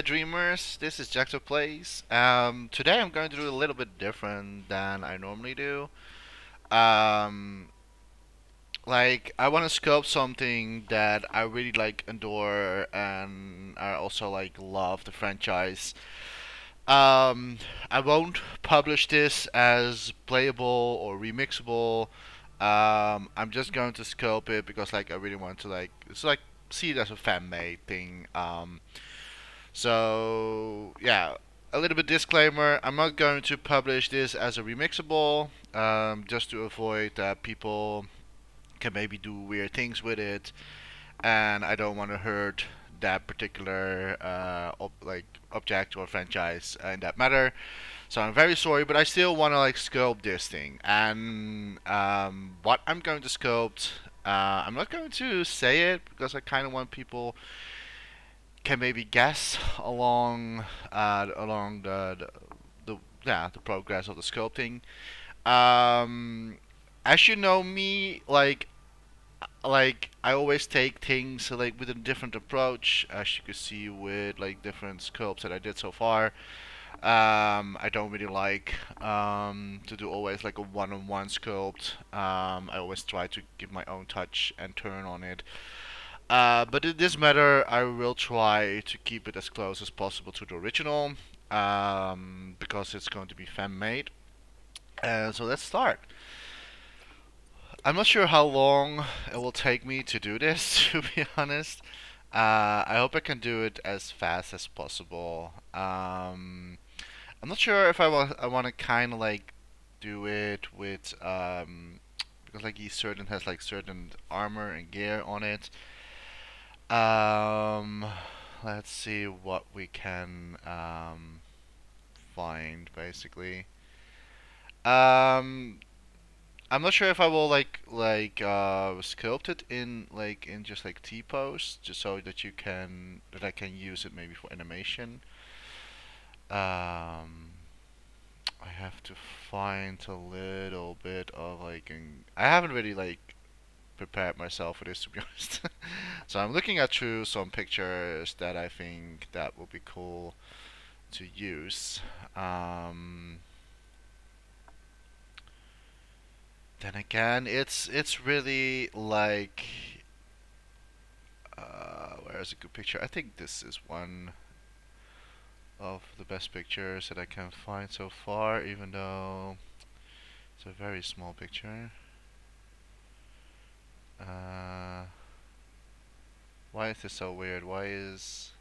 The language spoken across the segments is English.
Dreamers. This is Jechta Plays. Today I'm going to do a little bit different than I normally do. Um, I want to sculpt something that I really like, adore, and I also like love the franchise. Um, I won't publish this as playable or remixable. I'm just going to sculpt it because I really want to it's like see it as a fan made thing. So yeah, a little bit disclaimer. I'm not going to publish this as a remixable, just to avoid that people can maybe do weird things with it, and I don't want to hurt that particular object or franchise in that matter. So I'm very sorry, but I still want to sculpt this thing. And what I'm going to sculpt, I'm not going to say it because I kind of want people can maybe guess along the progress of the sculpting. Um, as you know me, I always take things with a different approach, as you can see with different sculpts that I did so far. I don't really like to do always like a one-on-one sculpt. I always try to give my own touch and turn on it. But in this matter, I will try to keep it as close as possible to the original, because it's going to be fan made. So let's start. I'm not sure how long it will take me to do this, to be honest. I hope I can do it as fast as possible. I'm not sure if I want to kind of do it with because each certain has certain armor and gear on it. Um, let's see what we can find basically. Um, I'm not sure if I will sculpt it in in just T pose, just so that I can use it maybe for animation. Um, I have to find a little bit of I haven't really prepared myself for this, to be honest. So I'm looking at through some pictures that I think that will be cool to use. Um, then again, it's really where's a good picture? I think this is one of the best pictures that I can find so far, even though it's a very small picture. Uh, why is this so weird? Why is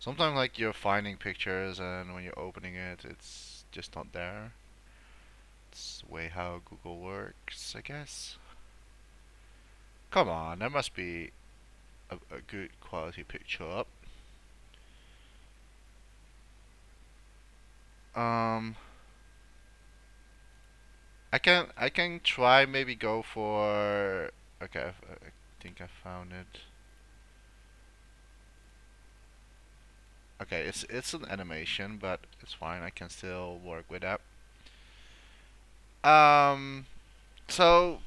sometimes you're finding pictures and when you're opening it, it's just not there. It's the way how Google works, I guess. Come on, there must be a good quality picture up. Um, I can try maybe go for. Okay, I think I found it. Okay, it's an animation, but it's fine. I can still work with that. Um, so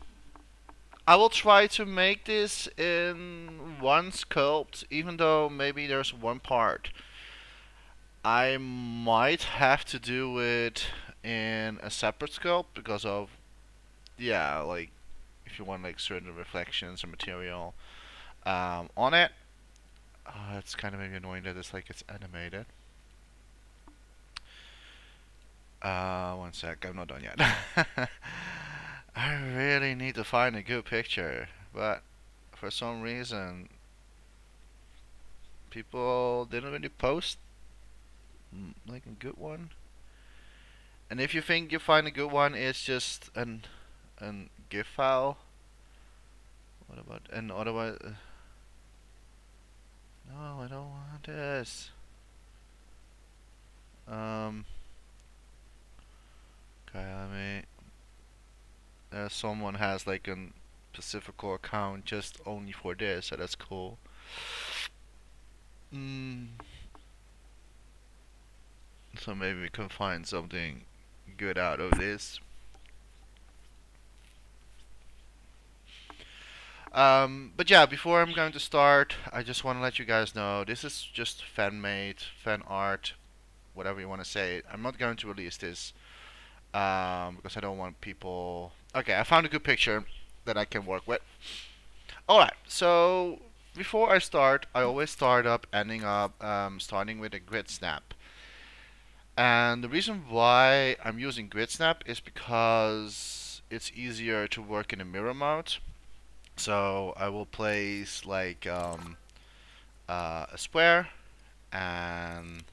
I will try to make this in one sculpt, even though maybe there's one part I might have to do it in a separate sculpt because of yeah, if you want certain reflections or material on it. It's kind of maybe annoying that it's animated. One sec, I'm not done yet. I really need to find a good picture, but for some reason, people didn't really post a good one. And if you think you find a good one, it's just an GIF file. What about and otherwise? No, I don't want this. Um. Okay, let me. Someone has an Pacifico account just only for this, so that's cool. Mm, so maybe we can find something good out of this. But yeah, before I'm going to start, I just want to let you guys know this is just fan made, fan art, whatever you want to say. I'm not going to release this because I don't want people. Okay, I found a good picture that I can work with. Alright, so before I start, I always start up ending up starting with a grid snap. And the reason why I'm using grid snap is because it's easier to work in a mirror mode. So I will place like a square, and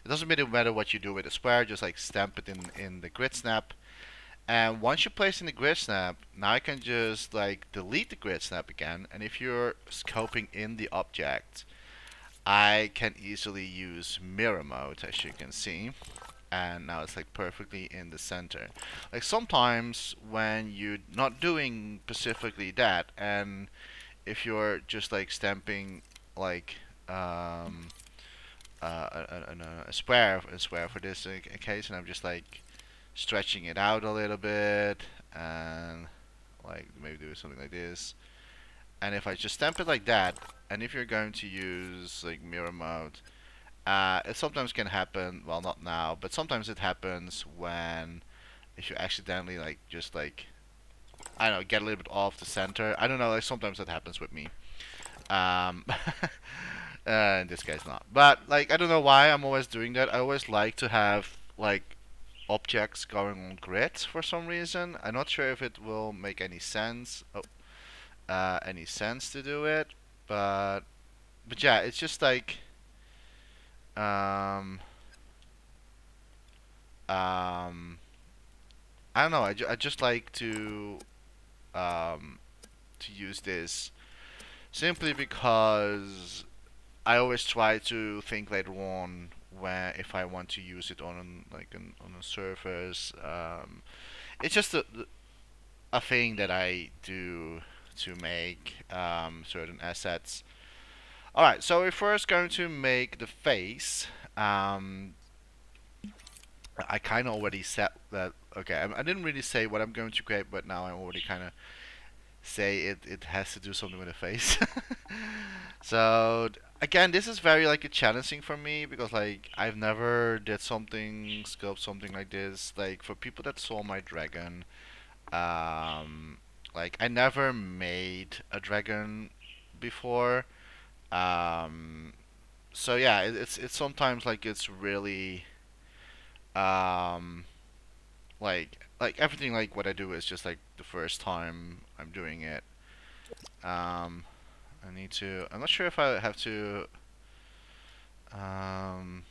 it doesn't really matter what you do with a square, just like stamp it in the grid snap. And once you place in the grid snap, now I can just like delete the grid snap again. And if you're scoping in the object, I can easily use mirror mode, as you can see. And now it's like perfectly in the center. Like sometimes when you're not doing specifically that, and if you're just like stamping like um, a square for this case, and I'm just like stretching it out a little bit, and like maybe do something like this. And if I just stamp it like that, and if you're going to use like mirror mode, it sometimes can happen. Well, not now, but sometimes it happens when if you accidentally like just like I don't know, get a little bit off the center. I don't know. Like sometimes that happens with me. Um, in this case, not. But like I don't know why I'm always doing that. I always like to have like objects going on grids for some reason. I'm not sure if it will make any sense. Any sense to do it, but yeah, it's just like um um I don't know. I just like um to use this simply because I always try to think later on when if I want to use it on on a surface. It's just a thing that I do to make certain assets. All right, so we're first going to make the face. Um, I kind of already said that. Okay, I didn't really say what I'm going to create, but now I already kind of say it has to do something with the face. So again, this is very like a challenging for me because like I've never did something sculpt something like this. Like for people that saw my dragon, um, like I never made a dragon before. Um, so yeah, it's sometimes like it's really um like everything like what I do is just like the first time I'm doing it. Um, I need to. I'm not sure if I have to. Um,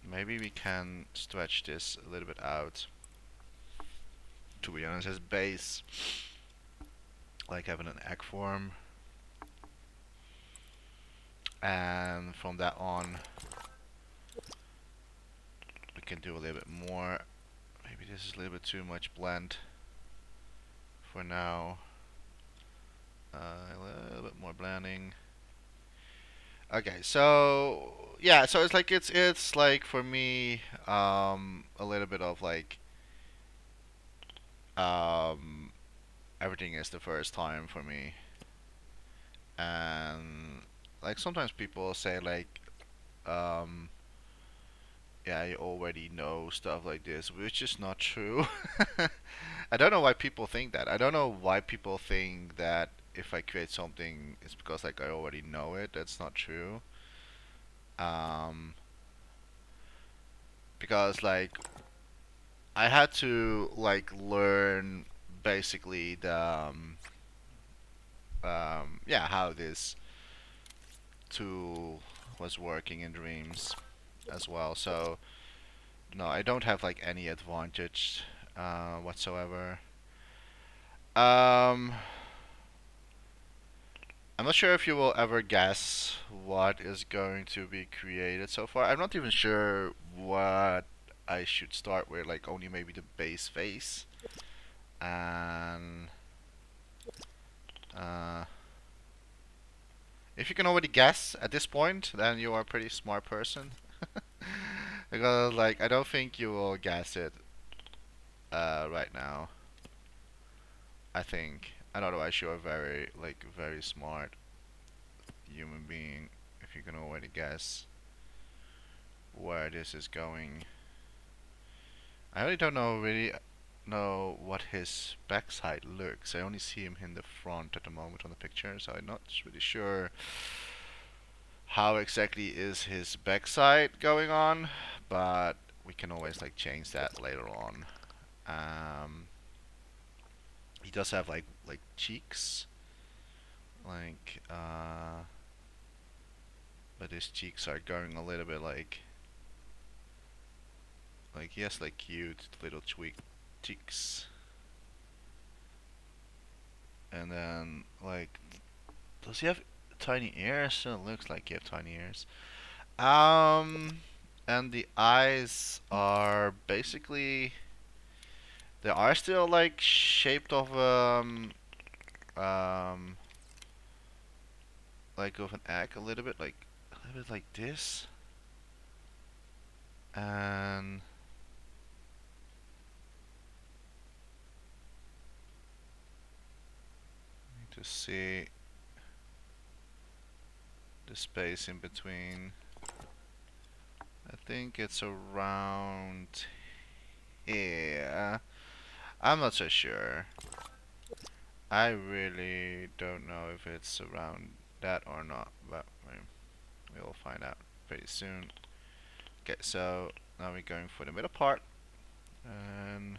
maybe we can stretch this a little bit out. To be honest, as base, like having an egg form, and from that on, we can do a little bit more. Maybe this is a little bit too much blend for now. A little bit more blending. Okay, so yeah, so it's like for me, a little bit of like um, everything is the first time for me, and like sometimes people say like, um, yeah, you already know stuff like this, which is not true. I don't know why people think that. I don't know why people think that if I create something, it's because like I already know it. That's not true. Um, because like I had to like learn basically the yeah how this tool was working in Dreams as well. So no, I don't have like any advantage whatsoever. Um, I'm not sure if you will ever guess what is going to be created so far. I'm not even sure what I should start with, like only maybe the base face. And uh, if you can already guess at this point, then you are a pretty smart person. Because like I don't think you will guess it right now. I think. And otherwise you're a very smart human being if you can already guess where this is going. I really don't know what his backside looks. I only see him in the front at the moment on the picture, so I'm not really sure how exactly is his backside going on, but we can always like change that later on. Um, he does have like cheeks, like but his cheeks are going a little bit like he has like cute little tweak cheeks, and then like does he have tiny ears? It looks like he have tiny ears. Um, and the eyes are basically they are still like shaped of um like of an egg a little bit like this, and to see the space in between. I think it's around here. I'm not so sure. I really don't know if it's around that or not, but we'll find out pretty soon. Okay, so now we're going for the middle part, and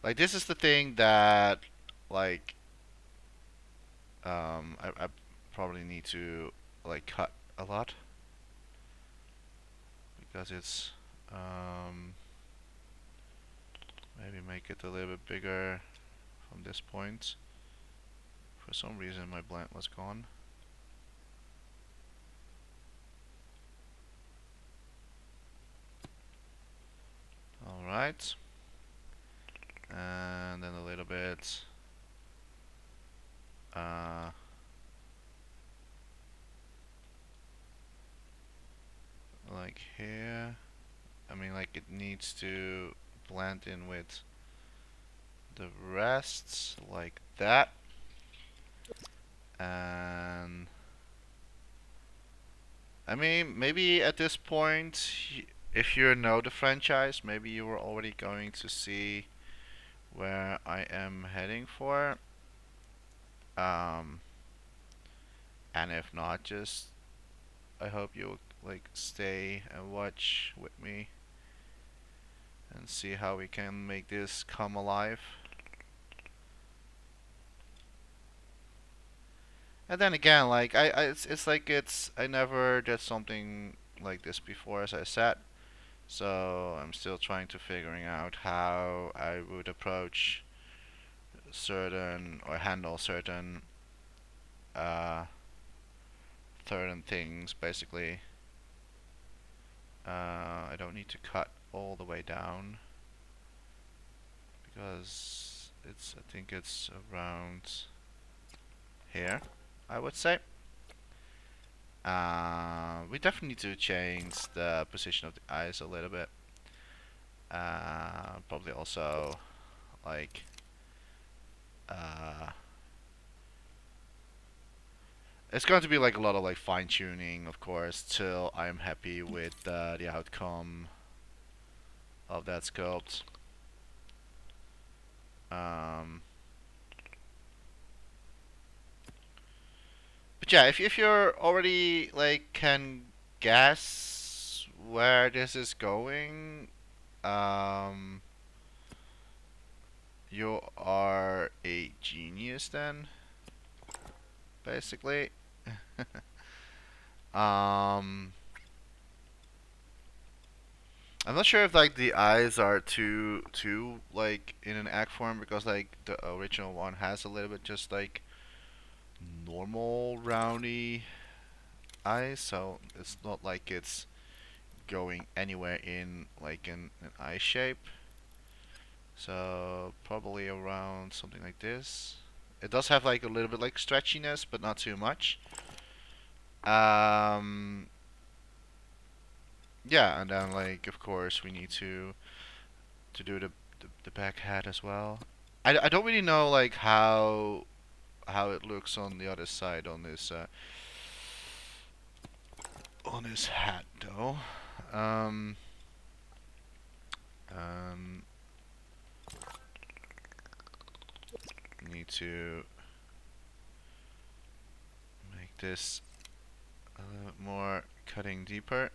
like this is the thing that like I probably need to like cut a lot because it's maybe make it a little bit bigger from this point. For some reason my blend was gone. Alright. And then a little bit uh, like here. I mean like it needs to blend in with the rest like that. And I mean maybe at this point if you know the franchise maybe you were already going to see where I am heading for. Um, and if not, just I hope you'll like stay and watch with me and see how we can make this come alive. And then again, like it's like I never did something like this before, as I said. So I'm still trying to figuring out how I would approach certain or handle uh, certain things. Basically, I don't need to cut all the way down because I think it's around here, I would say. We definitely need to change the position of the eyes a little bit. Probably also like uh, it's going to be like a lot of like fine tuning, of course, till I'm happy with the outcome of that sculpt. Um, but yeah, if you're already like can guess where this is going, um, you are a genius then, basically. um, I'm not sure if like the eyes are too like in an act form because like the original one has a little bit just like normal roundy eyes, so it's not like it's going anywhere in like an eye shape. So probably around something like this. It does have like a little bit like stretchiness, but not too much. Um, yeah, and then like of course we need to to do the back hat as well. I don't really know like how it looks on the other side on his hat though. Um, um, Need to make this a little bit more cutting deeper.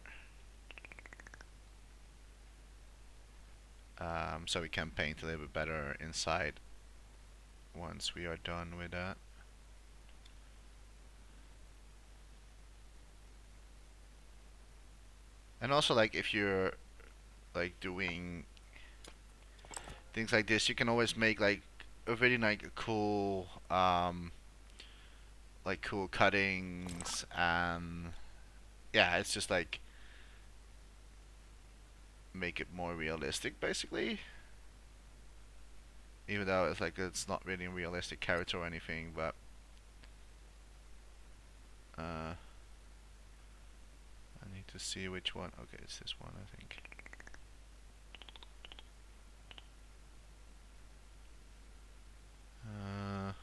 So we can paint a little bit better inside once we are done with that. And also like if you're like doing things like this, you can always make like a really like cool like cool cuttings, and yeah, it's just like make it more realistic basically. Even though it's like it's not really a realistic character or anything, but I need to see which one. Okay, it's this one I think. Uh,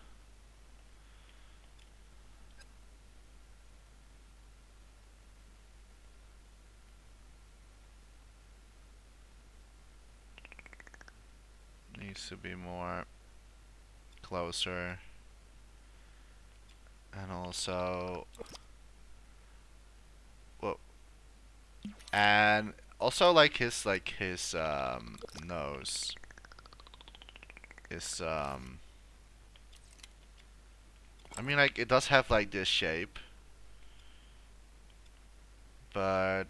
Needs to be more closer, and also, well, and also like his nose is I mean like it does have like this shape, but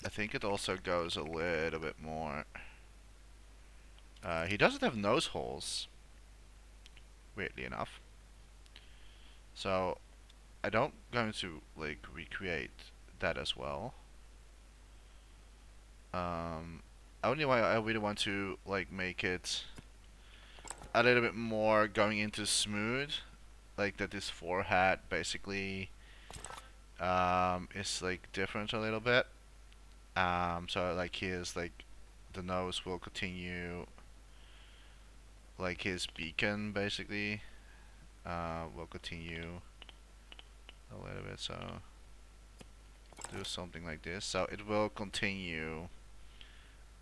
I think it also goes a little bit more. He doesn't have nose holes, weirdly enough. So I don't going to like recreate that as well. Only why I really want to like make it a little bit more going into smooth, like that this forehead basically is like different a little bit. So like his like the nose will continue, like his beacon basically will continue a little bit. So do something like this. So it will continue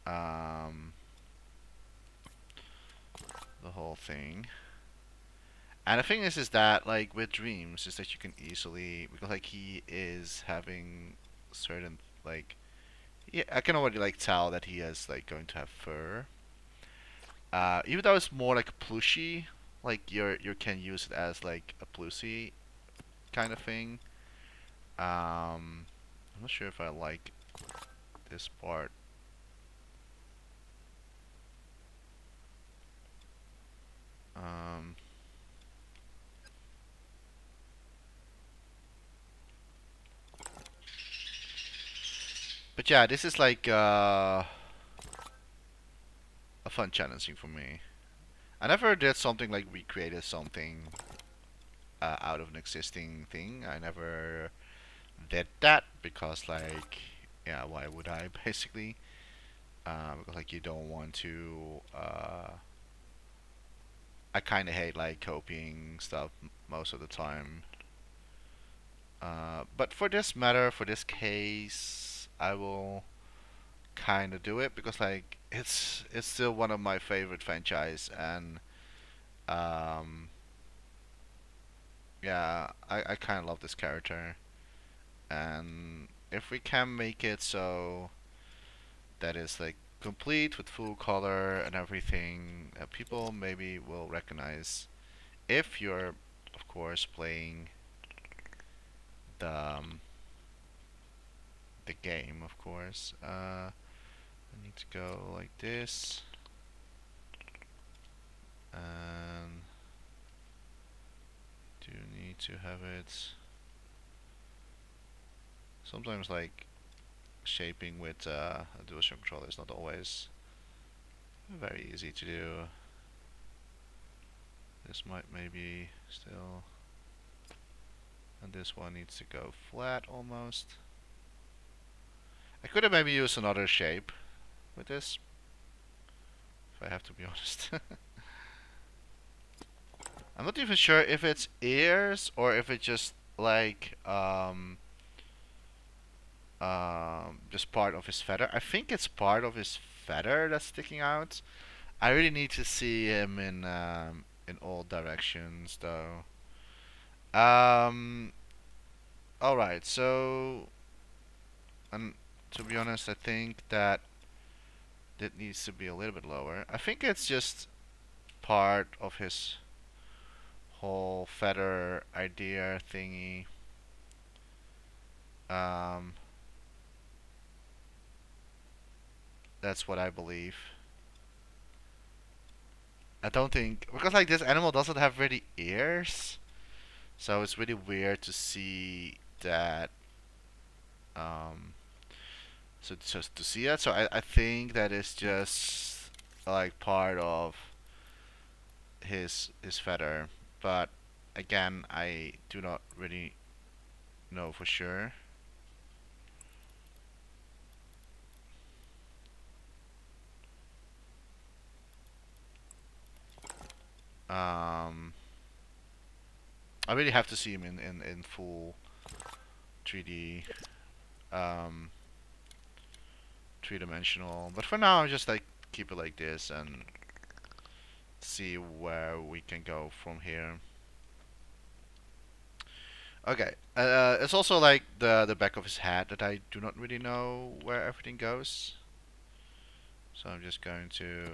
um, the whole thing. And the thing is that like with dreams is that you can easily, because like he is having certain like, yeah, I can already like tell that he is like going to have fur. Even though it's more like plushy, like you can use it as like a plushy kind of thing. I'm not sure if I like this part. Um, but yeah, this is like a fun challenging for me. I never did something like recreated something out of an existing thing. I never did that because like, yeah, why would I basically? Because like you don't want to. I kind of hate like copying stuff most of the time. But for this matter, for this case, I will kind of do it because like it's still one of my favorite franchise, and um, yeah, I kind of love this character, and if we can make it so that is like complete with full color and everything, people maybe will recognize if you're, of course, playing the the game, of course. I need to go like this, and do need to have it. Sometimes like shaping with a DualShock controller is not always very easy to do. This might maybe still, and this one needs to go flat almost. I could have maybe used another shape with this. if I have to be honest. I'm not even sure if it's ears or if it's just like just part of his feather. I think it's part of his feather that's sticking out. I really need to see him in all directions though. Um all right. So and to be honest, I think that it needs to be a little bit lower. I think it's just part of his whole feather idea thingy. Um that's what I believe. I don't think because like this animal doesn't have really ears, so it's really weird to see that. Um, so just to see that, so I think that is just like part of his feather, but again, I do not really know for sure. Um, I really have to see him in full 3D, um, three dimensional. But for now, I'm just like keep it like this and see where we can go from here. Okay, it's also like the back of his head that I do not really know where everything goes. So I'm just going to.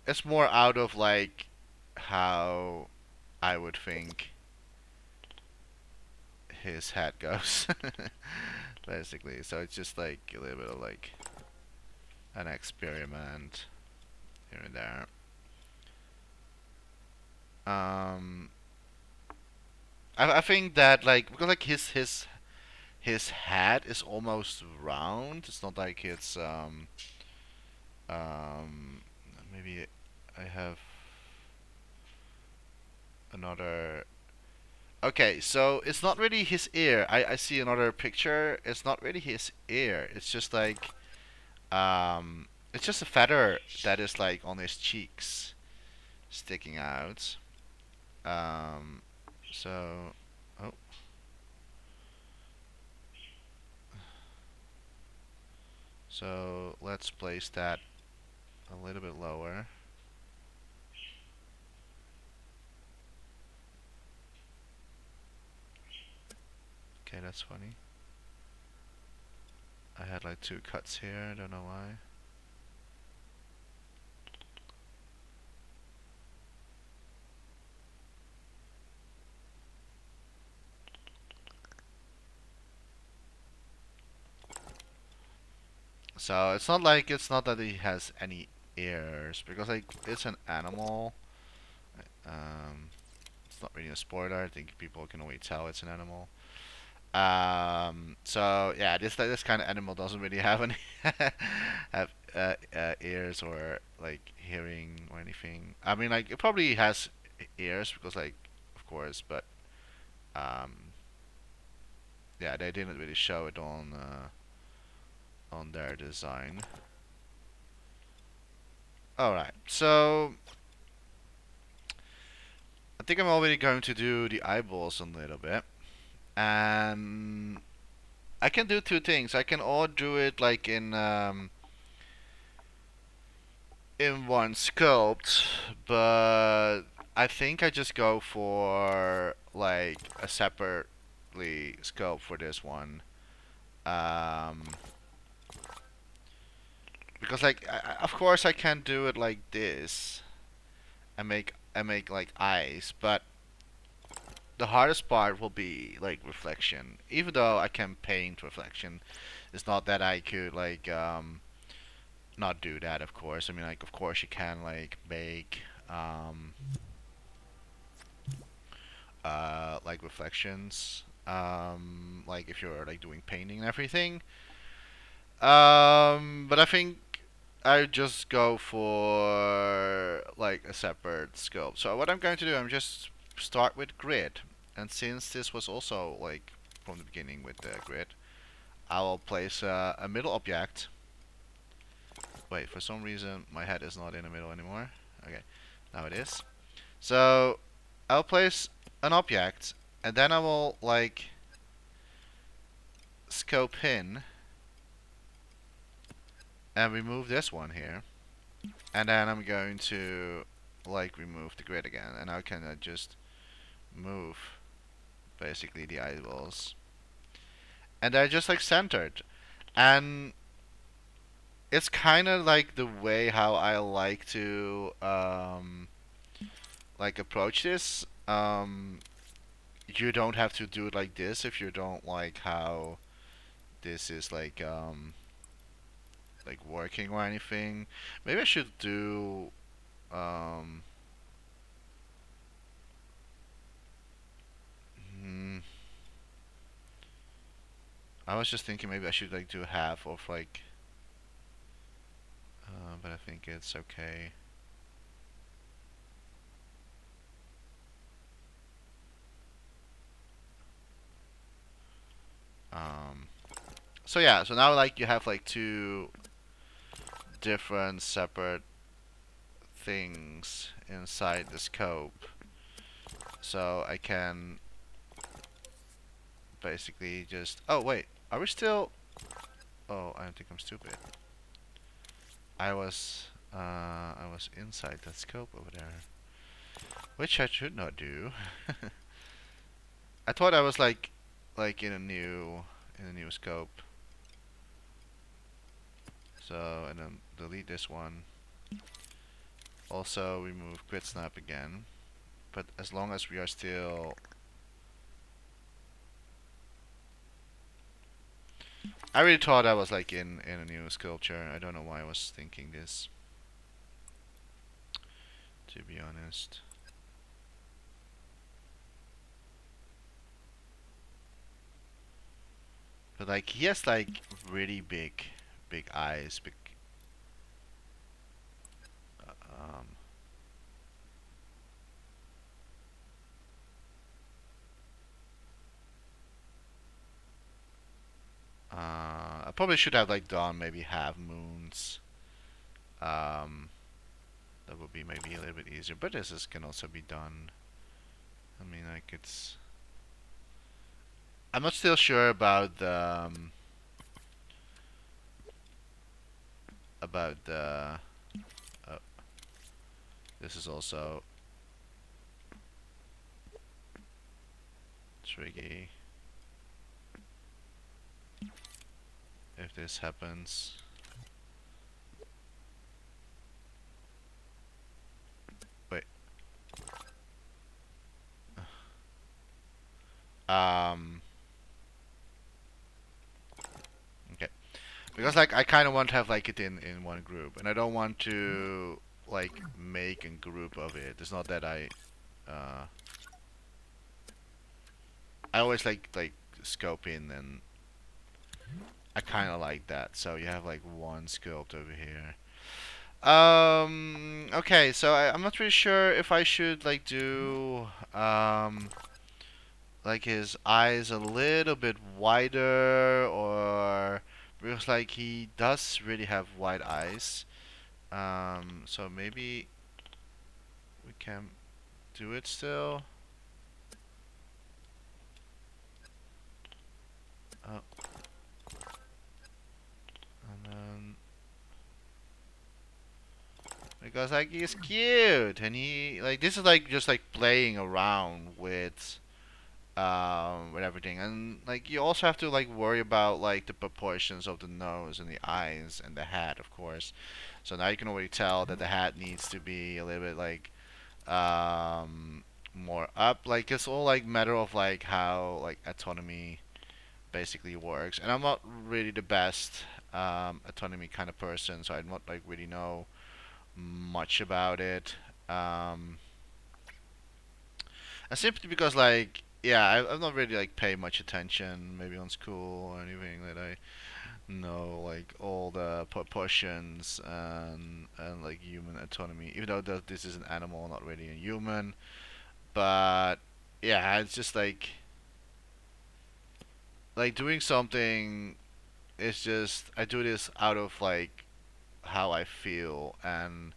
It's more out of like how I would think his head goes, basically. So it's just like a little bit of like an experiment here and there. Um, I think that like because like his head is almost round. It's not like it's um maybe I have another. Okay, so it's not really his ear. I see another picture. It's not really his ear. It's just like it's just a feather that is like on his cheeks sticking out. Um, so oh, so let's place that a little bit lower. Okay, that's funny. I had like two cuts here. I don't know why. So it's not that he has any ears because like it's an animal. Um, it's not really a spoiler. I think people can always tell it's an animal. So yeah, this kind of animal doesn't really have any have ears or like hearing or anything. I mean, like it probably has ears because like of course, but um, yeah, they didn't really show it on their design. All right, so I think I'm already going to do the eyeballs a little bit, and I can do two things. I can all do it like in one sculpt, but I think I just go for like a separately sculpt for this one. Um, because like of course I can do it like this and make like eyes, but the hardest part will be like reflection. Even though I can paint reflection, it's not that I could like not do that. Of course, I mean like of course you can like make like reflections like if you're like doing painting and everything. But I think I just go for like a separate scope. So what I'm going to do, I'm just start with grid, and since this was also like from the beginning with the grid, I will place a middle object, Wait, for some reason my head is not in the middle anymore. Okay, now it is. So I'll place an object, and then I will like scope in and remove this one here, and then I'm going to like remove the grid again, and I can just move basically the eyeballs, and they're just like centered, and it's kind of like the way how I like to like approach this. You don't have to do it like this if you don't like how this is like working or anything. Maybe I should do um hmm, I was just thinking maybe I should like do half of like but I think it's okay. Um so yeah, so now like you have like two different separate things inside the scope. So I can basically just oh wait, are we still oh I don't think I'm stupid. I was inside that scope over there. Which I should not do. I thought I was like in a new scope. So and then delete this one. Also remove grid snap again. But as long as we are still I really thought I was like in a new sculpture. I don't know why I was thinking this, to be honest. But like he has like really big eyes, big um I probably should have like done maybe half moons. Um, that would be maybe a little bit easier. But can also be done. I mean, like it's. I'm not still sure about the. Oh, this is also tricky. If this happens. Wait. Um. Okay. Because like I kind of want to have like it in one group, and I don't want to like make a group of it. It's not that uh I always like scope in, and I kind of like that. So you have like one sculpt over here. Okay, so I'm not really sure if I should like do like his eyes a little bit wider, or because like he does really have wide eyes. So maybe we can do it still. Oh, and then because like he's cute, and he like this is like just like playing around with everything, and like you also have to like worry about like the proportions of the nose and the eyes and the hat, of course. So now you can already tell that the hat needs to be a little bit more up. Like it's all like matter of like how like autonomy basically works, and I'm not really the best autonomy kind of person, so I don't like really know much about it. Um, and simply because like yeah, I've not really like paid much attention maybe on school or anything that I know like all the proportions and like human autonomy. Even though this is an animal, not really a human, but yeah, it's just like doing something. It's just I do this out of like how I feel, and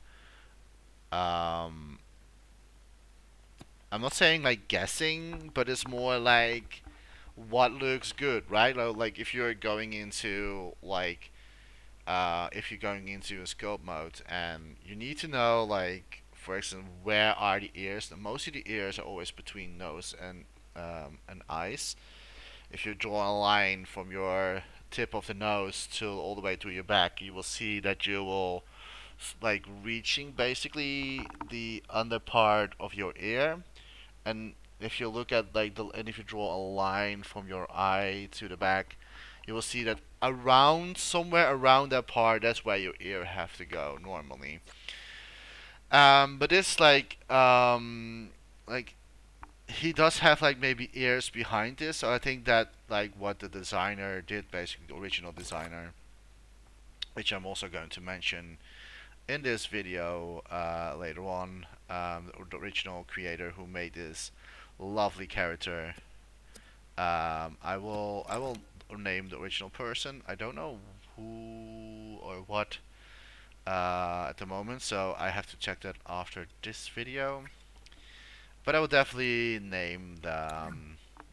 um, I'm not saying like guessing, but it's more like what looks good, right? Like if you're going into like if you're going into a scope mode and you need to know like for example where are the ears. Most of the ears are always between nose and eyes. If you draw a line from your tip of the nose to all the way to your back, you will see that you will like reaching basically the under part of your ear. And if you look at like the and if you draw a line from your eye to the back, you will see that around somewhere around that part, that's where your ear have to go normally. But it's like he does have like maybe ears behind this, so I think that like what the designer did, basically the original designer, which I'm also going to mention in this video later on, the original creator who made this lovely character. I will name the original person. I don't know who or what at the moment, so I have to check that after this video. But I would definitely name the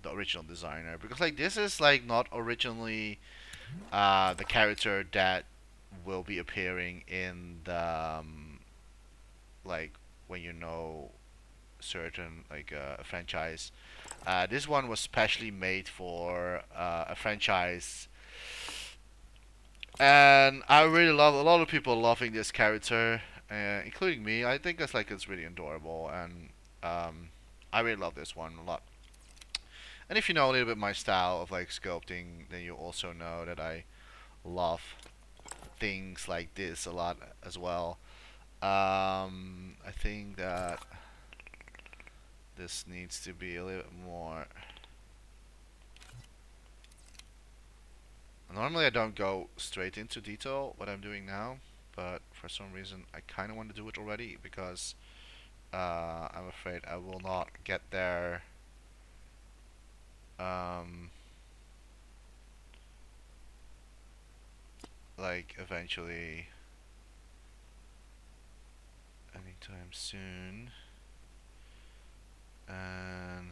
original designer, because like this is like not originally the character that will be appearing in the like when you know certain like a franchise. This one was specially made for a franchise, and I really love. A lot of people loving this character, including me. I think it's really adorable, and I really love this one a lot. And if you know a little bit my style of like sculpting, then you also know that I love things like this a lot as well. I think that this needs to be a little bit more. Normally I don't go straight into detail what I'm doing now, but for some reason I kind of want to do it already because I'm afraid I will not get there. Um, like eventually, anytime soon. And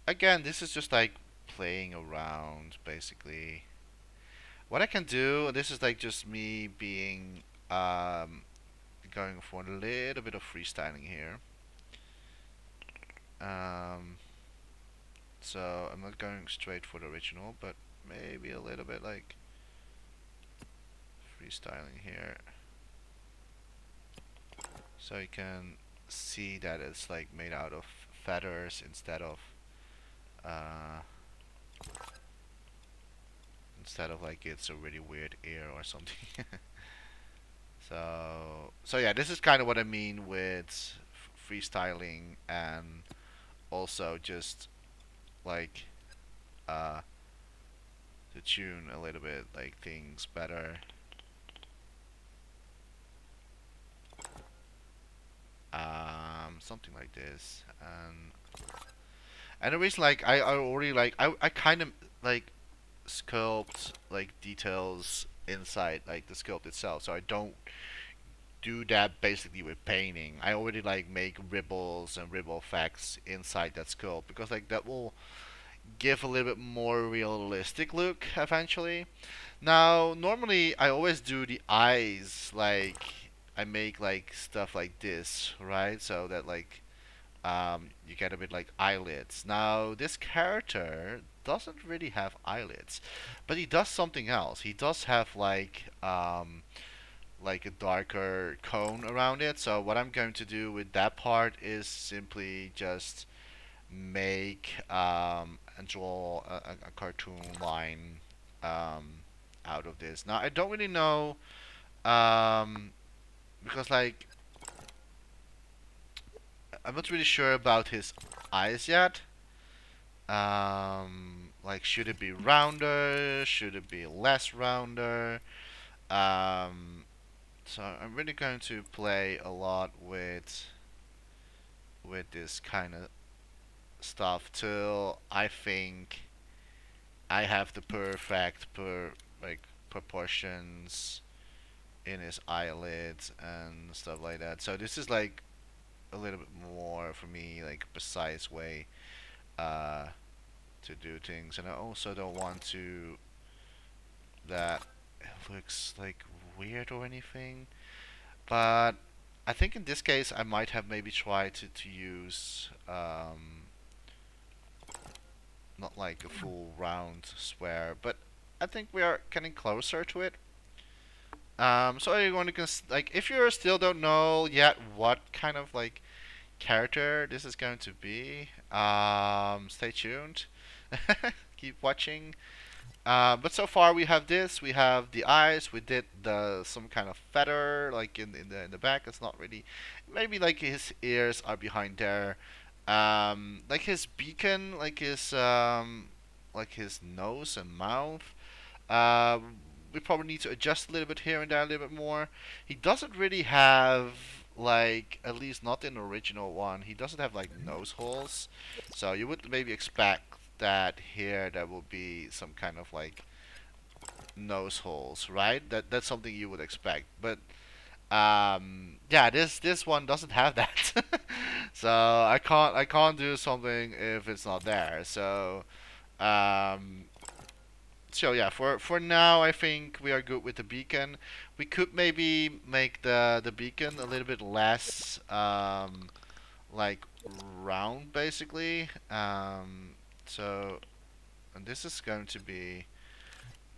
again, this is just like playing around basically. What I can do, this is like just me being going for a little bit of freestyling here. Um, so I'm not going straight for the original, but maybe a little bit like freestyling here. So you can see that it's like made out of feathers uh, instead of like it's a really weird ear or something. So yeah, this is kind of what I mean with freestyling, and also just like uh, to tune a little bit like things better. Something like this, and the reason like I already like I kind of like sculpt like details inside like the sculpt itself, so I don't do that basically with painting. I already like make ripples and ripple effects inside that sculpt, because like that will give a little bit more realistic look eventually. Now, normally I always do the eyes, like I make like stuff like this, right? So that like you get a bit like eyelids. Now, this character doesn't really have eyelids, but he does something else. He does have like a darker cone around it. So what I'm going to do with that part is simply just make and draw a cartoon line out of this. Now I don't really know um, because like I'm not really sure about his eyes yet. Like should it be rounder? Should it be less rounder? Um, so I'm really going to play a lot with this kind of stuff till I think I have the perfect like proportions in his eyelids and stuff like that. So this is like a little bit more for me like precise way uh, to do things, and I also don't want to that it looks like weird or anything. But I think in this case I might have maybe tried to use not like a full round square, but I think we are getting closer to it. So are you going to like if you still don't know yet what kind of like character this is going to be, stay tuned. Keep watching. But so far we have this. We have the eyes. We did the some kind of feather like in the back. It's not really. Maybe like his ears are behind there. Like his beacon, like his nose and mouth. We probably need to adjust a little bit here and there a little bit more. He doesn't really have like, at least not in the original one, he doesn't have like nose holes. So you would maybe expect that here there will be some kind of like nose holes, right? That's something you would expect. But yeah, this one doesn't have that. So I can't do something if it's not there. Um so yeah, for now I think we are good with the beacon. We could maybe make the beacon a little bit less like round basically. So and this is going to be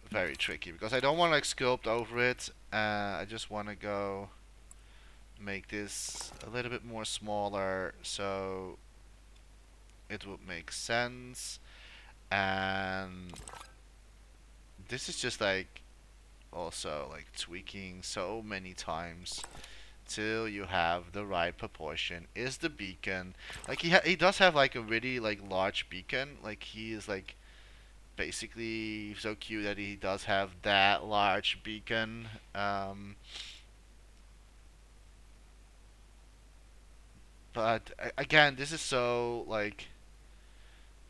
very tricky because I don't want to like sculpt over it. I just want to go make this a little bit more smaller so it would make sense. And this is just like also like tweaking so many times till you have the right proportion. Is the beacon like he does have like a really like large beacon, like he is like basically so cute that he does have that large beacon. But again, this is so like,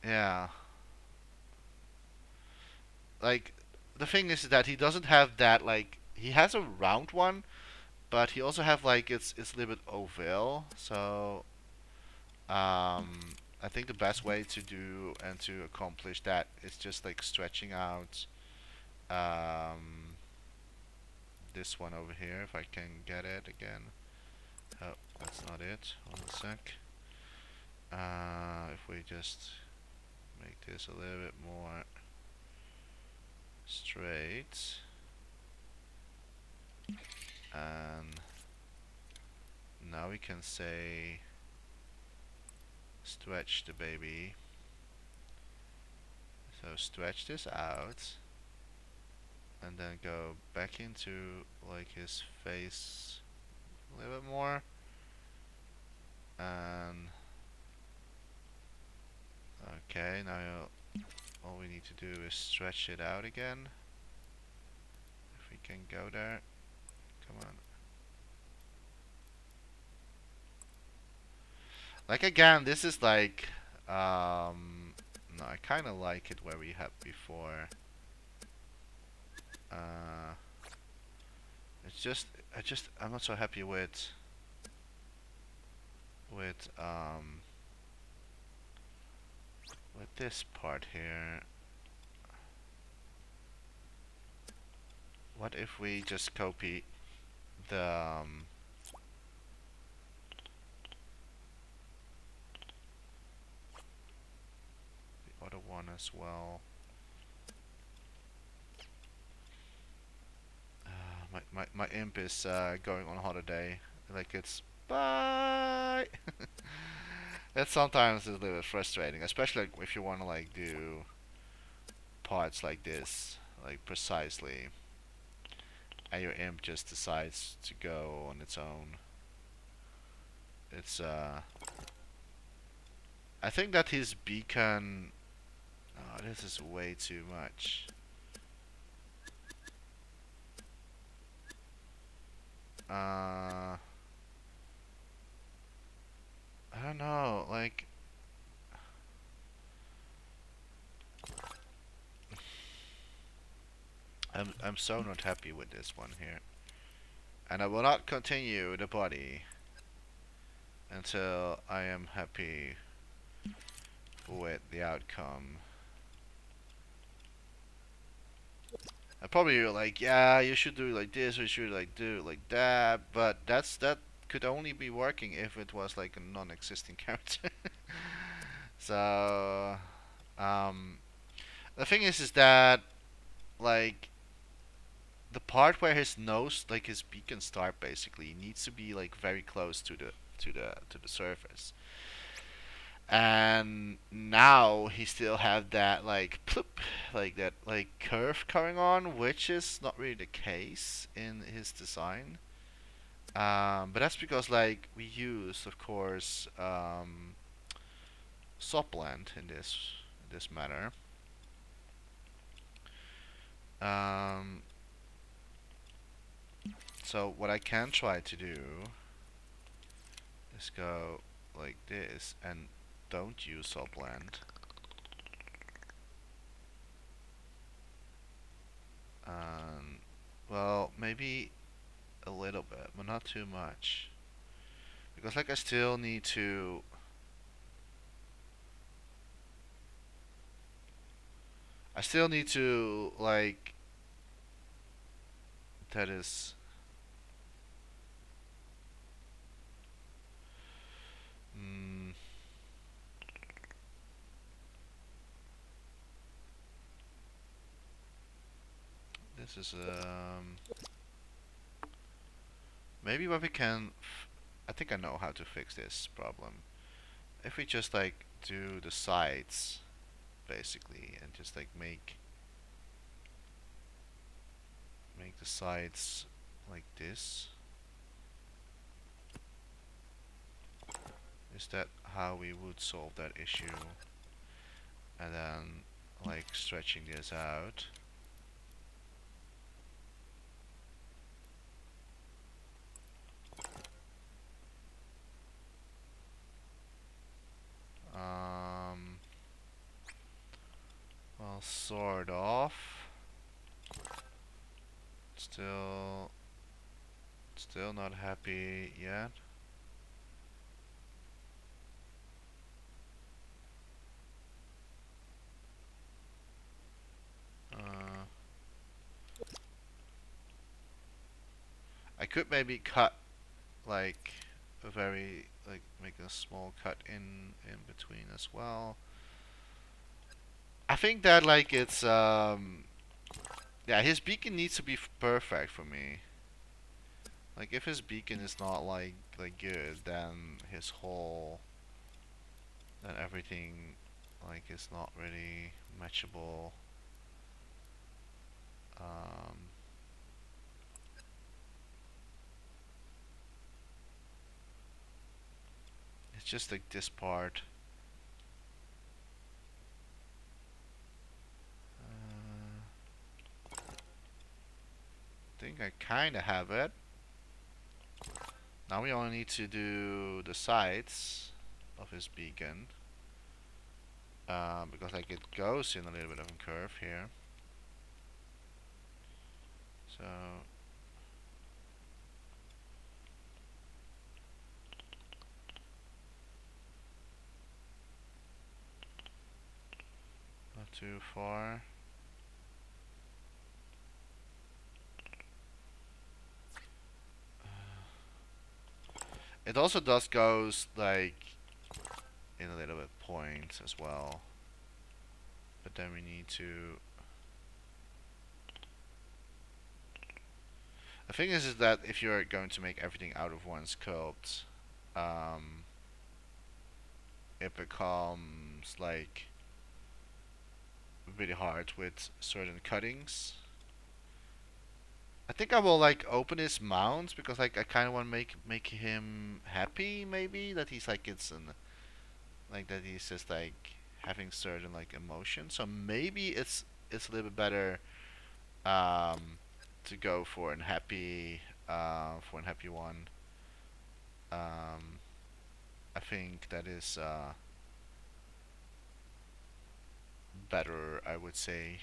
yeah, like the thing is that he doesn't have that, like he has a round one, but he also have like it's a little bit oval. So I think the best way to do and to accomplish that is just like stretching out um, this one over here, if I can get it again. Oh, that's not it. Hold on a sec. If we just make this a little bit more straight, and now we can say stretch the baby. So stretch this out, and then go back into like his face a little bit more, and okay, now all we need to do is stretch it out again. If we can go there, come on. Like again, this is like, no, I kind of like it where we had before. Uh, it's just, I'm not so happy with um, with this part here. What if we just copy the the other one as well? My imp is going on holiday. Like it's bye. That sometimes is a little bit frustrating, especially like if you want to like do parts like this, like precisely, and your imp just decides to go on its own. It's I think that his beacon. Oh, this is way too much. I don't know. Like I'm so not happy with this one here. And I will not continue the body until I am happy with the outcome. And probably you're like, yeah, you should do it like this, or you should like do it like that, but that could only be working if it was like a non-existing character. So, um, the thing is that like the part where his nose, like his beacon start, basically needs to be like very close to the surface. And now he still have that like ploop, like that like curve going on, which is not really the case in his design. But that's because like we use, of course, blend in this matter. Um, so what I can try to do is go like this and don't use blend. Well, maybe a little bit, but not too much. Because like I still need to like that is mm, this is maybe what we can I think I know how to fix this problem. If we just like do the sides basically and just like make the sides like this. Is that how we would solve that issue? And then like stretching this out. Um, well, sort of. Still, still not happy yet. Uh, I could maybe cut like a very like make a small cut in between as well. I think that like it's yeah, his beacon needs to be perfect for me. Like if his beacon is not like good, then his whole then everything like is not really matchable. Um, it's just like this part. I think I kind of have it. Now we only need to do the sides of his beacon. Because like it goes in a little bit of a curve here. So not too far. It also does goes like in a little bit points as well. But then we need to. The thing is that if you're going to make everything out of one sculpt, um, it becomes like really hard with certain cuttings. I think I will like open his mounts because like I kind of want to make him happy. Maybe that he's like it's an like that he's just like having certain like emotions. So maybe it's a little bit better um, to go for an happy one. Um, I think that is better. I would say.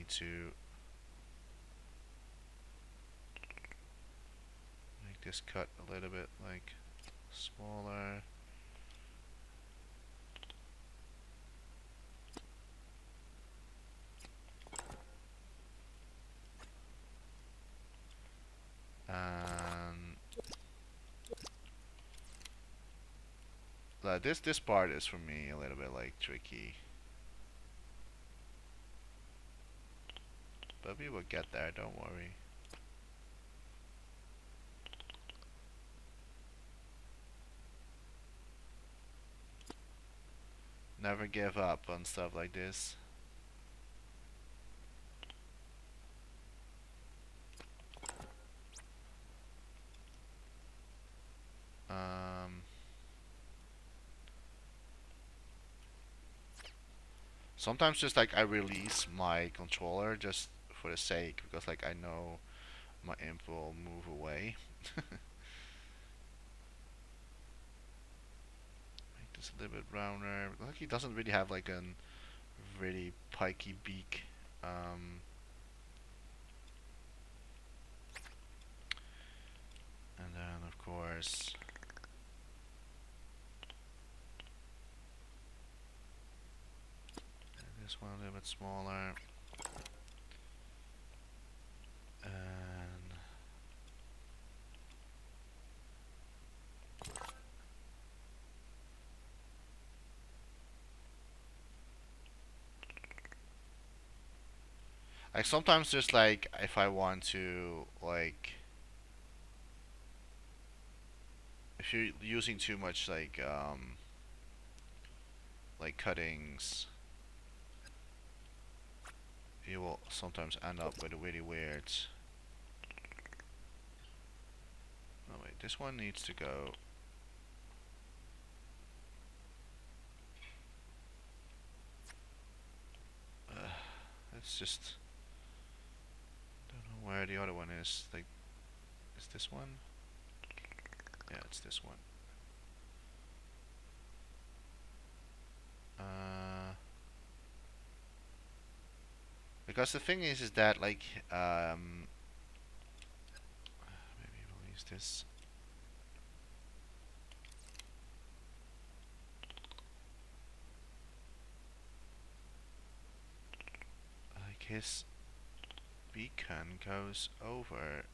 to make this cut a little bit like smaller. And this part is for me a little bit like tricky, but we will get there, don't worry. Never give up on stuff like this. Um, Sometimes just like I release my controller just for the sake, because like I know my imp will move away. Make this a little bit rounder. Like he doesn't really have like a really pikey beak. Um, and then of course this one a little bit smaller. And like sometimes just like if I want to if you're using too much like cuttings, you will sometimes end up with a really weird. Oh wait, this one needs to go. It's just don't know where the other one is. Like, is this one? Yeah, it's this one. Because the thing is that like maybe we'll use this. Like his beacon goes over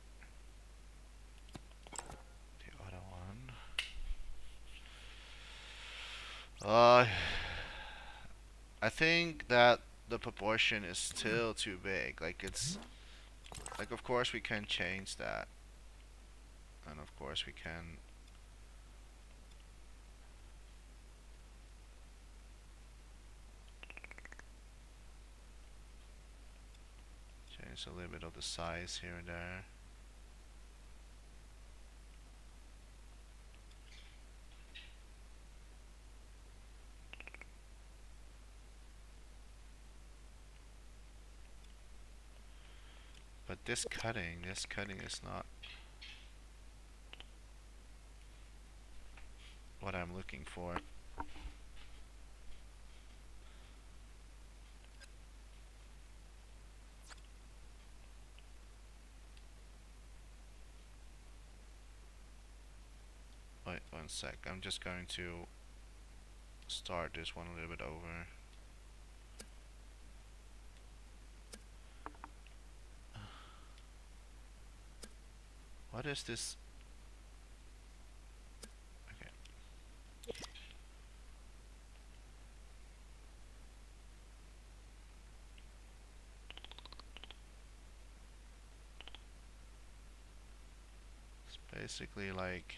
the other one. I think that the proportion is still too big. Like it's like of course we can change that, and of course we can change a little bit of the size here and there. But this cutting is not what I'm looking for. Wait, one sec. I'm just going to start this one a little bit over. What is this? Okay. It's basically like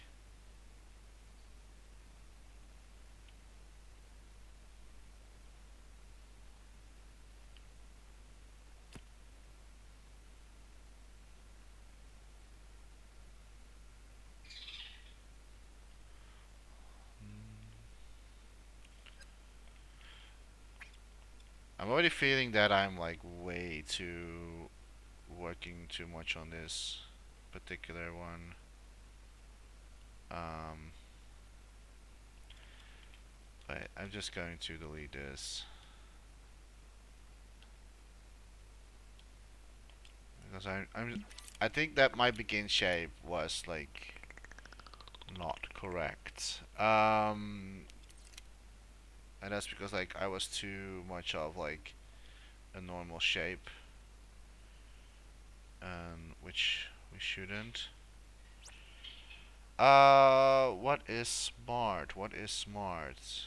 I'm already feeling that I'm like way too working too much on this particular one. Um, but I'm just going to delete this. because I think that my begin shape was like not correct. And that's because like I was too much of like a normal shape, which we shouldn't. What is smart? What is smart?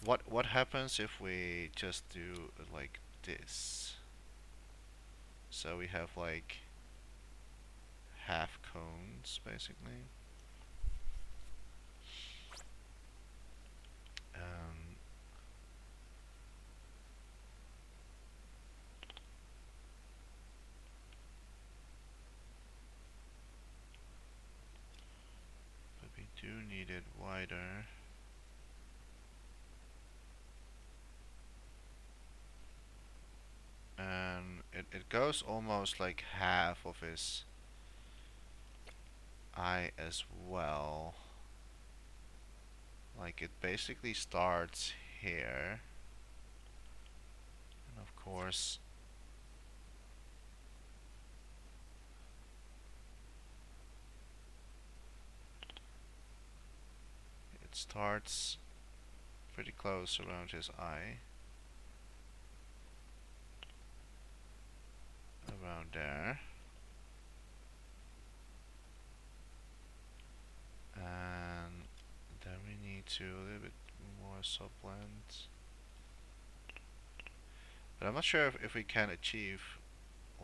What happens if we just do like this? So we have like half cones basically. Um, but we do need it wider. And it goes almost like half of his eye as well. Like it basically starts here. And of course it starts pretty close around his eye. Around there. And then we need to a little bit more subblends. But I'm not sure if we can achieve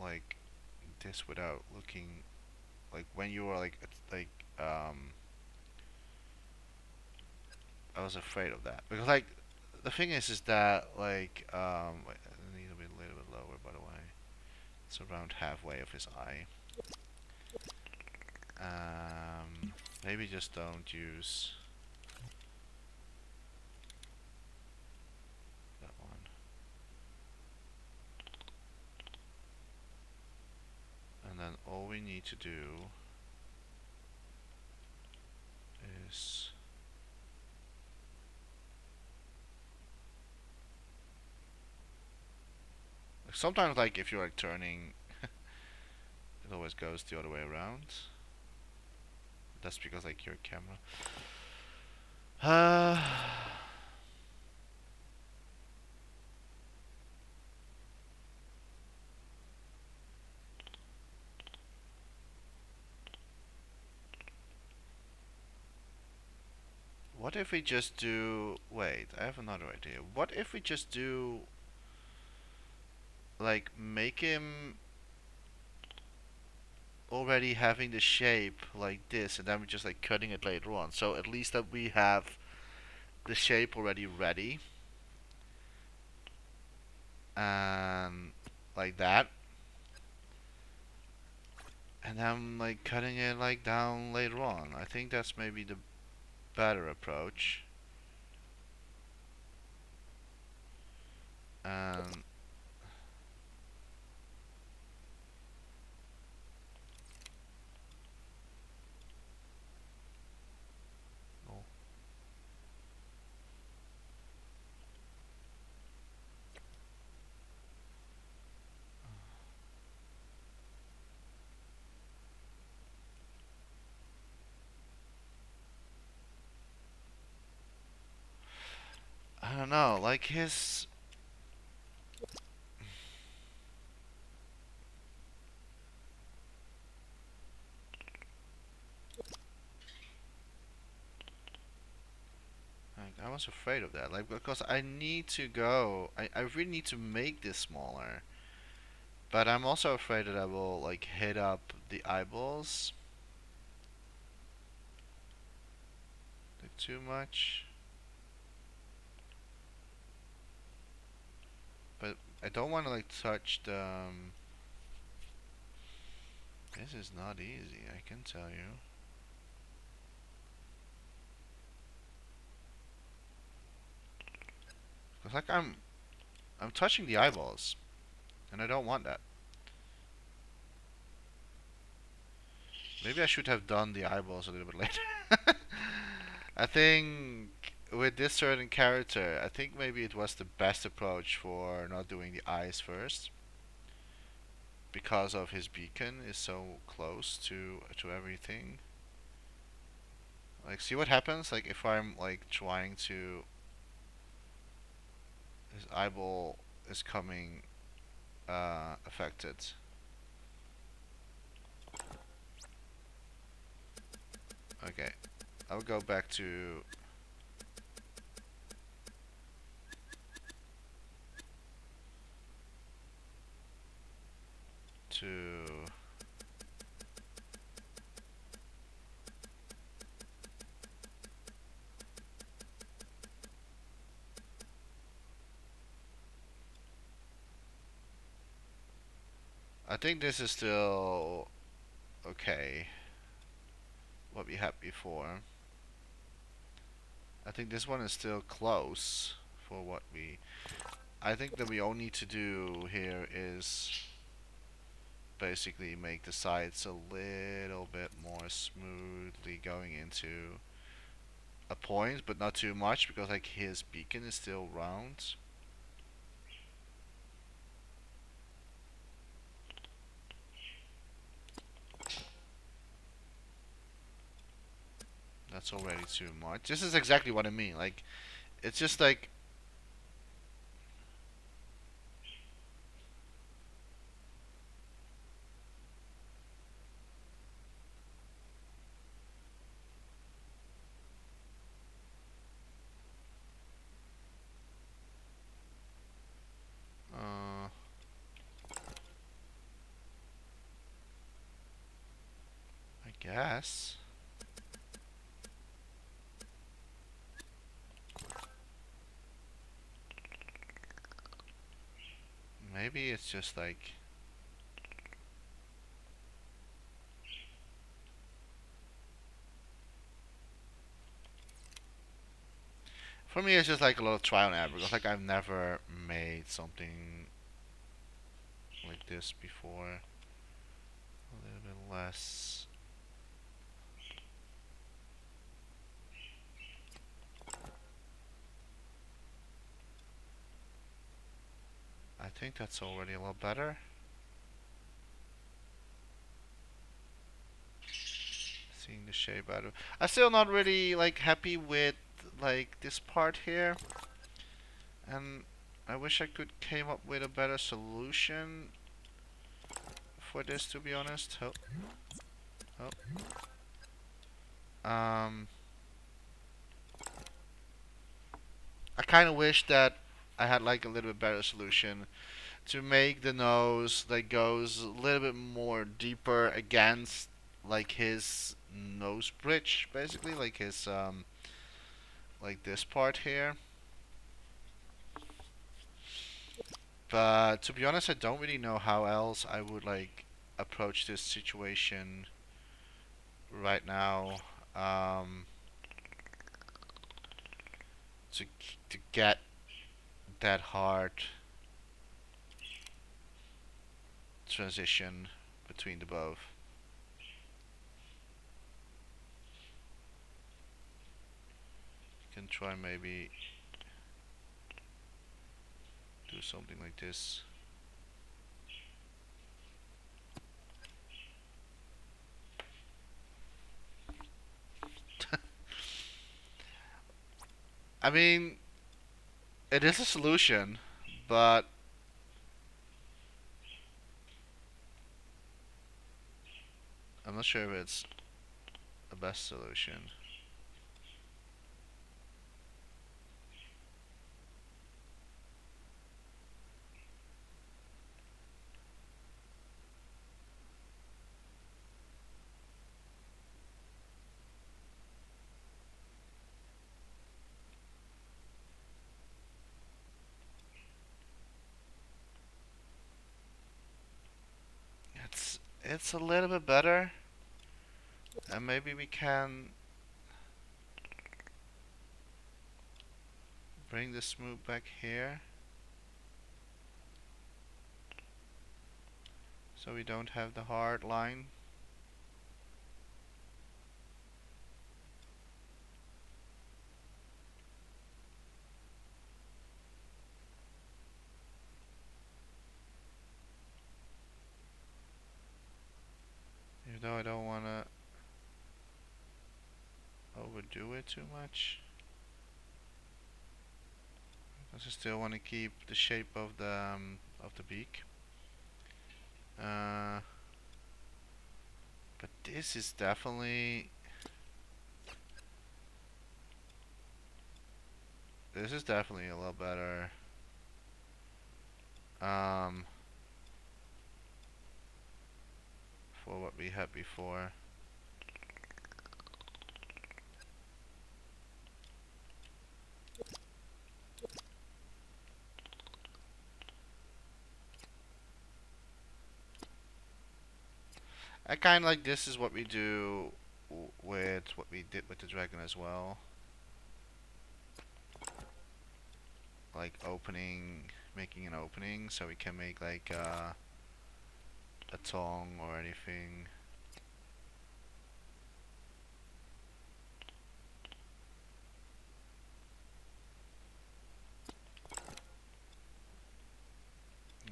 like this without looking like when you are like um I was afraid of that because like the thing is that like wait, I need to be a little bit lower by the way. It's around halfway of his eye. Maybe just don't use that one. And then all we need to do is like sometimes like if you're like turning it always goes the other way around. That's because like your camera. Uh, what if we just do? Wait, I have another idea. What if we just do like make him already having the shape like this, and then we're just like cutting it later on. So at least that we have the shape already ready, and like that, and then like cutting it like down later on. I think that's maybe the better approach. And oh, I don't know, like his. Like, I was afraid of that, like because I need to go. I really need to make this smaller, but I'm also afraid that I will like hit up the eyeballs like too much. But I don't want to like touch the. This is not easy, I can tell you. Cause like I'm touching the eyeballs, and I don't want that. Maybe I should have done the eyeballs a little bit later. I think with this certain character, I think maybe it was the best approach for not doing the eyes first. because of his beacon is so close to everything. Like, see what happens? Like, if I'm like trying to, his eyeball is coming affected. Okay, I'll go back to I think this is still okay. What we had before. I think this one is still close for what we. I think that we all need to do here is basically make the sides a little bit more smoothly going into a point, but not too much because like his beacon is still round. That's already too much. This is exactly what I mean. Like, it's just like. Uh, I guess. Maybe it's just like. For me, it's just like a little trial and error because like I've never made something like this before. A little bit less. I think that's already a lot better. Seeing the shape out of. I'm still not really like happy with like this part here, and I wish I could came up with a better solution for this. To be honest, oh, um, I kind of wish that I had like a little bit better solution to make the nose that goes a little bit more deeper against like his nose bridge, basically like his like this part here. But to be honest, I don't really know how else I would like approach this situation right now, um, to get that hard transition between the both. Can try maybe do something like this. I mean, it is a solution, but I'm not sure if it's the best solution. It's a little bit better, and maybe we can bring the smooth back here, so we don't have the hard line. though I don't want to overdo it too much. Because I still want to keep the shape of the beak. But this is definitely a little better. For what we had before. I kind of like this is what we do with what we did with the dragon as well. Like making an opening so we can make like a tongue or anything.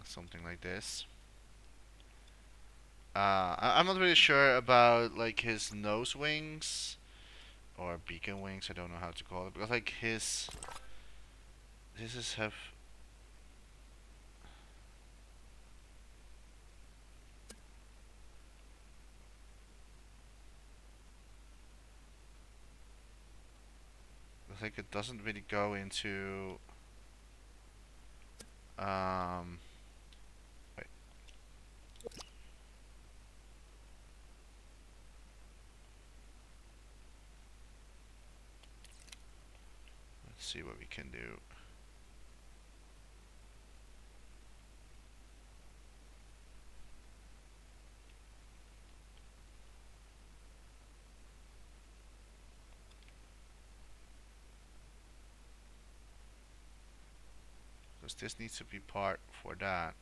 Something like this. I'm not really sure about like his nose wings or beacon wings. I don't know how to call it because like this is have. I think it doesn't really go into wait. Let's see what we can do. Because this needs to be part for that.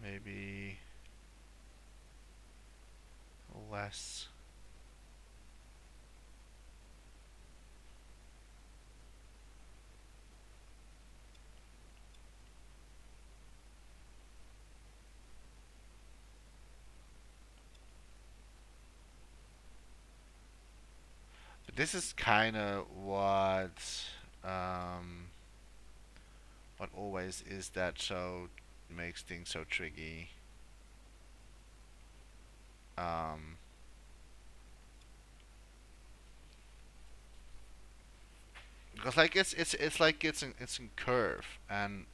Maybe less. But this is kind of um, what always is that so makes things so tricky. Um, because like it's like it's in curve, and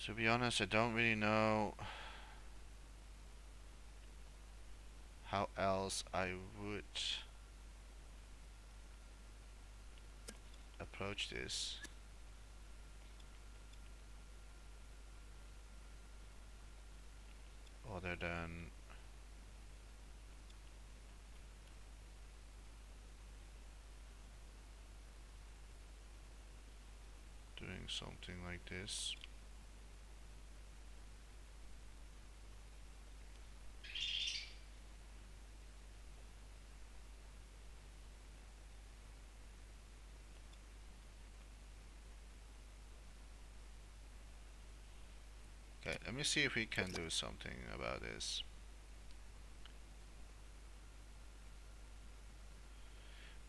to be honest, I don't really know how else I would approach this. Other than doing something like this. Okay, let me see if we can do something about this.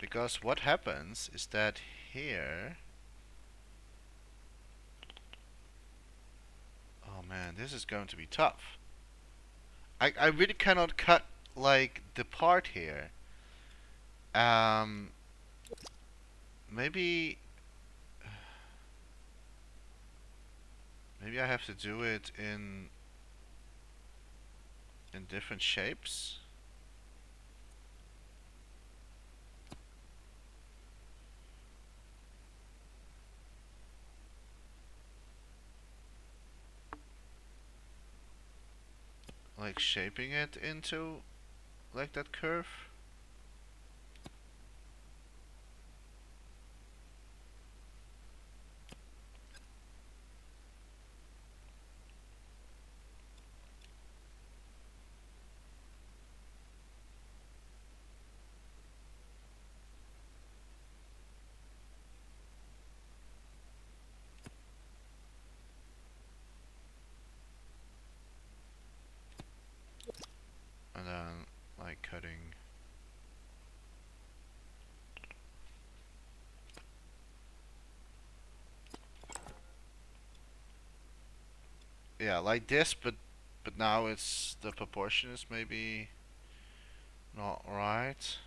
Because what happens is that here. Oh man, this is going to be tough. I really cannot cut like the part here. Um, maybe maybe I have to do it in different shapes. Like shaping it into like that curve. yeah, like this, but now it's the proportion is maybe not right.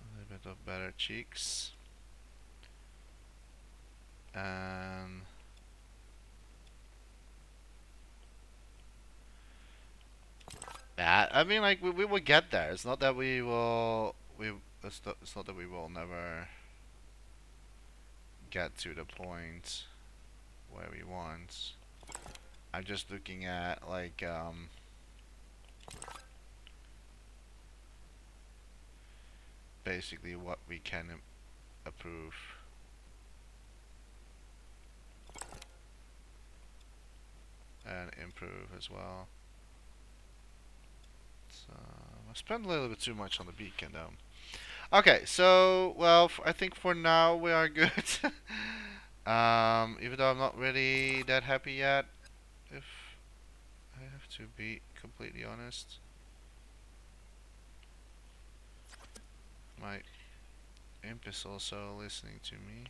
A little bit of better cheeks. And yeah, I mean, like we will get there. It's not that we will it's not that we will never get to the point where we want. I'm just looking at like basically what we can approve and improve as well. So I spent a little bit too much on the beacon though. Okay, so well, I think for now we are good. Even though I'm not really that happy yet, if I have to be completely honest. My imp is also listening to me.